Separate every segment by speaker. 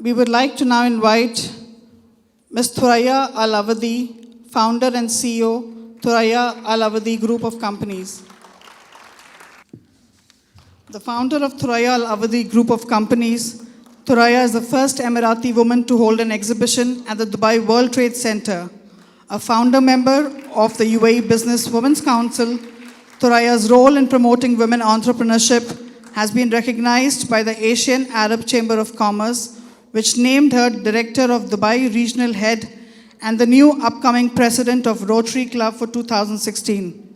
Speaker 1: We would like to now invite Ms. Thuraya Al-Awadi, founder and CEO, Thuraya Al-Awadi Group of Companies. The founder of Thuraya Al-Awadi Group of Companies, Thuraya is the first Emirati woman to hold an exhibition at the Dubai World Trade Center. A founder member of the UAE Business Women's Council, Thuraya's role in promoting women entrepreneurship has been recognized by the Asian Arab Chamber of Commerce, which named her Director of Dubai Regional Head and the new upcoming President of Rotary Club for 2016.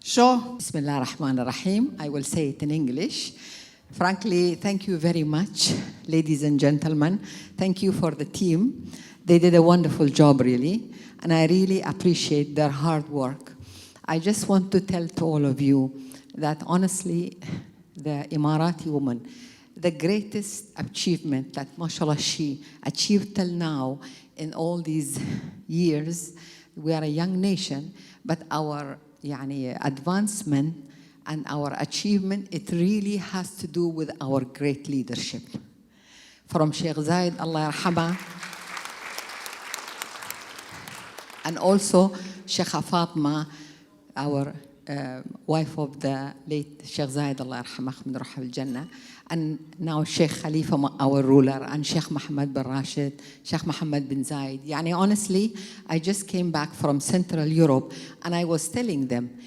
Speaker 1: Sure.
Speaker 2: Bismillah ar-Rahman ar-Rahim. I will say it in English. Frankly, thank you very much, ladies and gentlemen. Thank you for the team. They did a wonderful job, really, and I really appreciate their hard work. I just want to tell to all of you that honestly, the Emirati woman, the greatest achievement that, mashallah, she achieved till now in all these years. We are a young nation, but our advancement and our achievement, it really has to do with our great leadership. From Sheikh Zayed, Allah yarhamah, and also Sheikh Fatma, our wife of the late Sheikh Zayed, Allah yarhamah, min ruh al-Jannah, and now Sheikh Khalifa, our ruler, and Sheikh Mohammed bin Rashid, Sheikh Mohammed bin Zayed. Honestly, I just came back from Central Europe, and I was telling them,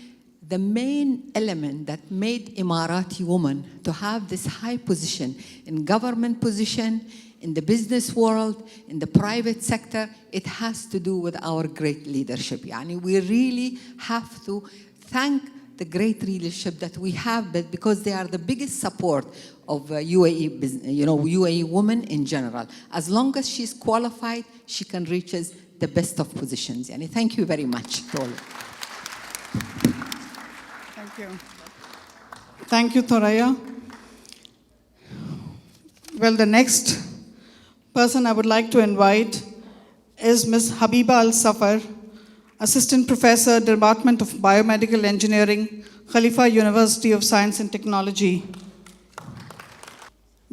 Speaker 2: the main element that made Emirati women to have this high position in government position, in the business world, in the private sector, it has to do with our great leadership. We really have to thank the great leadership that we have, but because they are the biggest support of UAE business, UAE women in general. As long as she's qualified, she can reach the best of positions. Thank you very much to all.
Speaker 1: Thank you. Thank you, Thuraya. Well, the next person I would like to invite is Ms. Habiba Al-Safar, Assistant Professor, Department of Biomedical Engineering, Khalifa University of Science and Technology.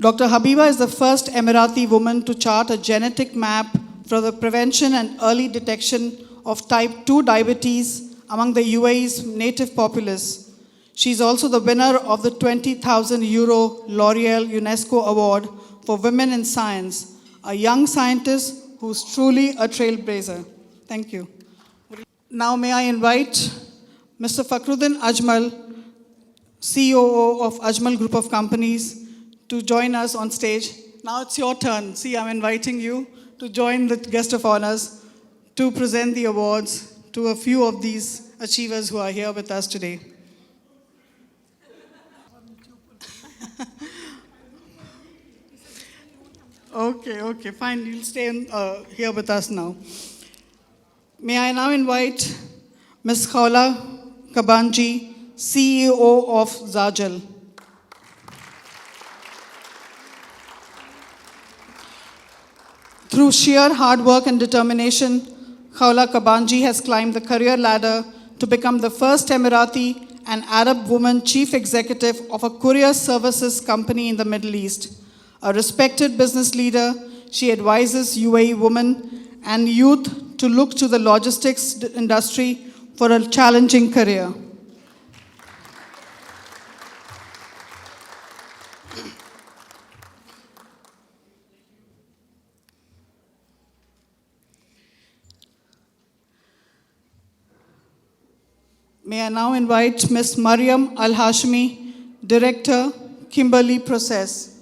Speaker 1: Dr. Habiba is the first Emirati woman to chart a genetic map for the prevention and early detection of type 2 diabetes among the UAE's native populace. She is also the winner of the 20,000 euro L'Oreal UNESCO Award for Women in Science, a young scientist who's truly a trailblazer. Thank you. Now may I invite Mr. Fakhruddin Ajmal, COO of Ajmal Group of Companies, to join us on stage. Now it's your turn. See, I'm inviting you to join the guest of honors to present the awards to a few of these achievers who are here with us today. Okay, fine. You'll stay here with us now. May I now invite Ms. Khawla Kabanji, CEO of Zajal. Through sheer hard work and determination, Khawla Kabanji has climbed the career ladder to become the first Emirati and Arab woman chief executive of a courier services company in the Middle East. A respected business leader, she advises UAE women and youth to look to the logistics industry for a challenging career. May I now invite Ms. Mariam Al-Hashmi, Director, Kimberley Process.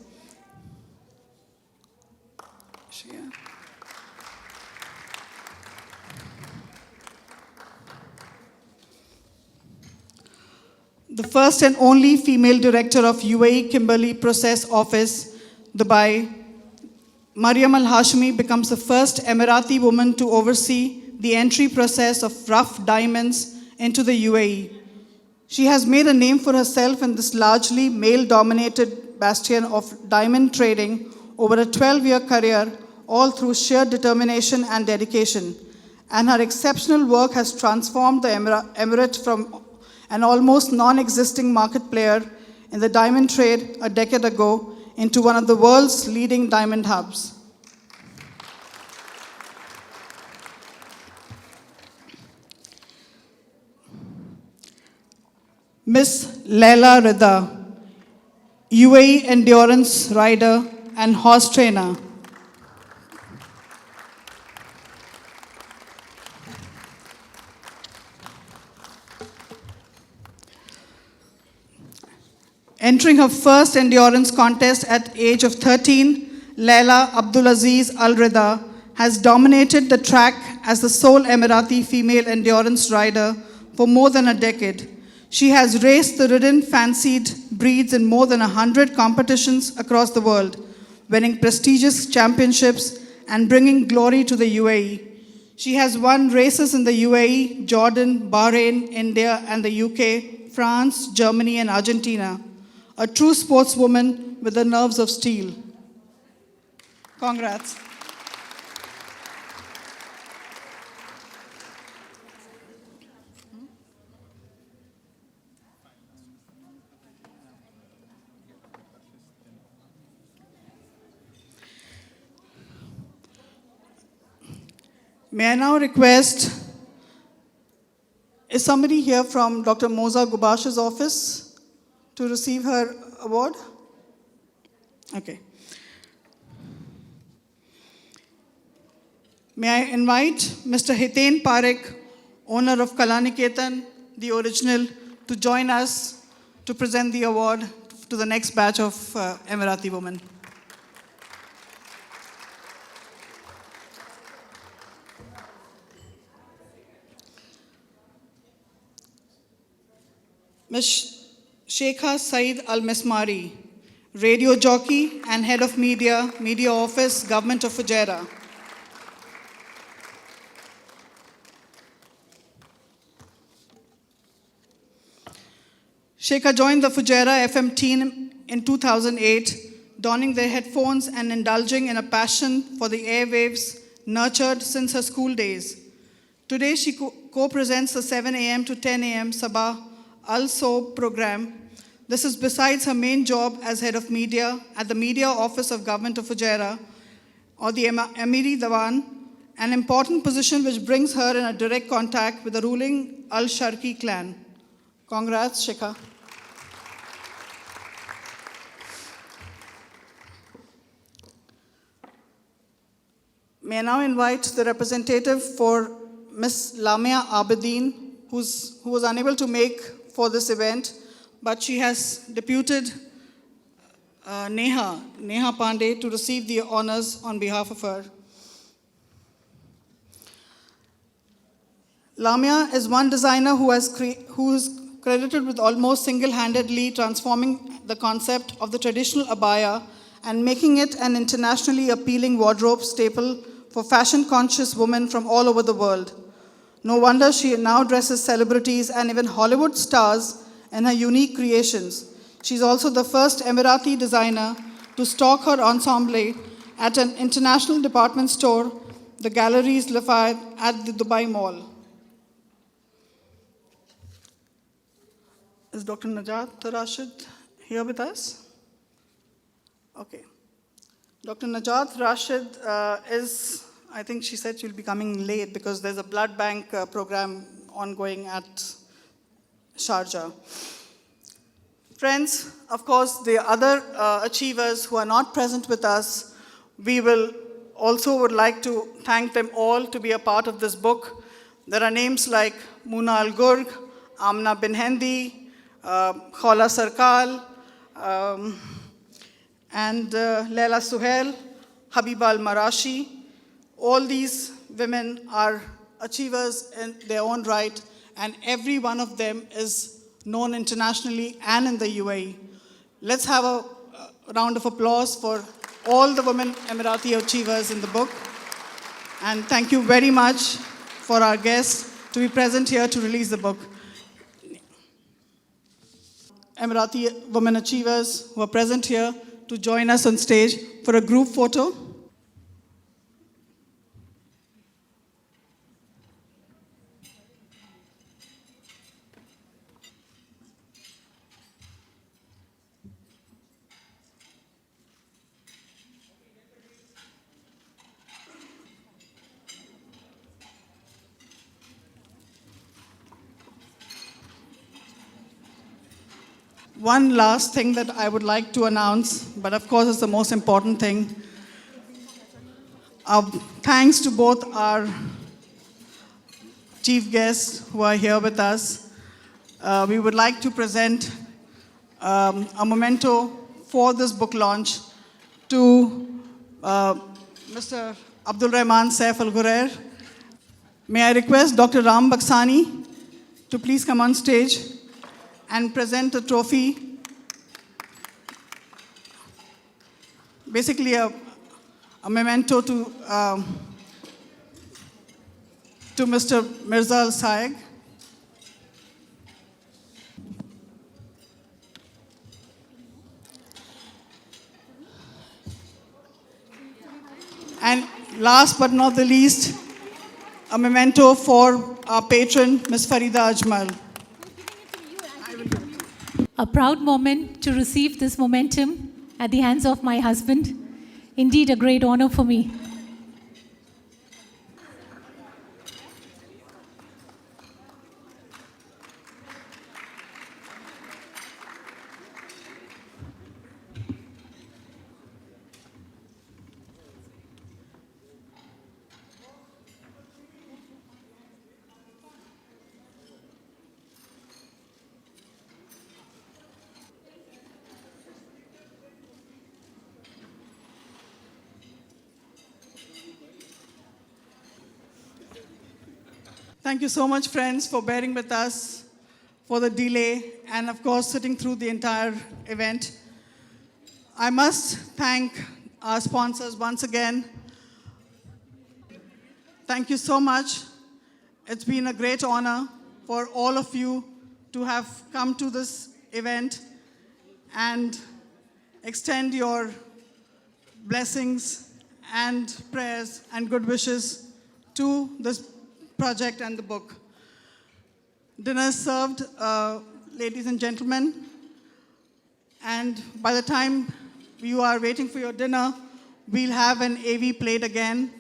Speaker 1: The first and only female director of UAE Kimberley Process Office, Dubai, Mariam Al-Hashmi becomes the first Emirati woman to oversee the entry process of rough diamonds into the UAE. She has made a name for herself in this largely male-dominated bastion of diamond trading over a 12-year career, all through sheer determination and dedication. And her exceptional work has transformed the Emirate from an almost non-existing market player in the diamond trade a decade ago into one of the world's leading diamond hubs. Miss Laila Rida, UAE endurance rider and horse trainer. Entering her first endurance contest at age of 13, Laila Abdulaziz Al Rida has dominated the track as the sole Emirati female endurance rider for more than a decade. She has raced the ridden fancied breeds in more than 100 competitions across the world, winning prestigious championships and bringing glory to the UAE. She has won races in the UAE, Jordan, Bahrain, India, and the UK, France, Germany, and Argentina. A true sportswoman with the nerves of steel. Congrats. May I now request, is somebody here from Dr. Moza Gubash's office to receive her award? Okay. May I invite Mr. Hiten Parekh, owner of Kalaniketan, the original, to join us to present the award to the next batch of Emirati women. Ms. Sheikha Saeed Al-Mesmari, radio jockey and head of media, Media Office, Government of Fujairah. Sheikha joined the Fujairah FM team in 2008, donning their headphones and indulging in a passion for the airwaves nurtured since her school days. Today, she co-presents the 7 a.m. to 10 a.m. Sabah Al-Sob program. This is besides her main job as head of media at the Media Office of Government of Fujairah, or the Amiri Dawan, an important position which brings her in a direct contact with the ruling Al-Sharqi clan. Congrats, Sheikha. May I now invite the representative for Ms. Lamia Abedin, who was unable to make for this event, but she has deputed Neha Pandey to receive the honors on behalf of her. Lamia is one designer who is credited with almost single-handedly transforming the concept of the traditional abaya and making it an internationally appealing wardrobe staple for fashion-conscious women from all over the world. No wonder she now dresses celebrities and even Hollywood stars in her unique creations. She's also the first Emirati designer to stock her ensemble at an international department store, the Galeries Lafayette at the Dubai Mall. Is Dr. Najat Rashid here with us? Okay. Dr. Najat Rashid is, I think she said she'll be coming late because there's a blood bank program ongoing at Sharjah. Friends, of course, the other achievers who are not present with us, we will also would like to thank them all to be a part of this book. There are names like Muna Al-Gurg, Amna bin Hendi, Khola Sarkal, and Leila Suhail, Habiba Al-Marashi. All these women are achievers in their own right, and every one of them is known internationally and in the UAE. Let's have a round of applause for all the women Emirati achievers in the book. And thank you very much for our guests to be present here to release the book. Emirati women achievers who are present here to join us on stage for a group photo. one last thing that I would like to announce, but of course it's the most important thing. Thanks to both our chief guests who are here with us. We would like to present a memento for this book launch to Mr. Abdul Rahman Saif Al Ghurair. May I request Dr. Ram Baksani to please come on stage and present a trophy, basically a memento to Mr. Mirza Al Saeg. And last but not the least, a memento for our patron, Ms. Farida Ajmal.
Speaker 3: A proud moment to receive this momentum at the hands of my husband. Indeed, a great honor for me.
Speaker 1: Thank you so much, friends, for bearing with us for the delay and, of course, sitting through the entire event. I must thank our sponsors once again. Thank you so much. It's been a great honor for all of you to have come to this event and extend your blessings and prayers and good wishes to this project and the book. Dinner is served, ladies and gentlemen, and by the time you are waiting for your dinner, we'll have an AV played again.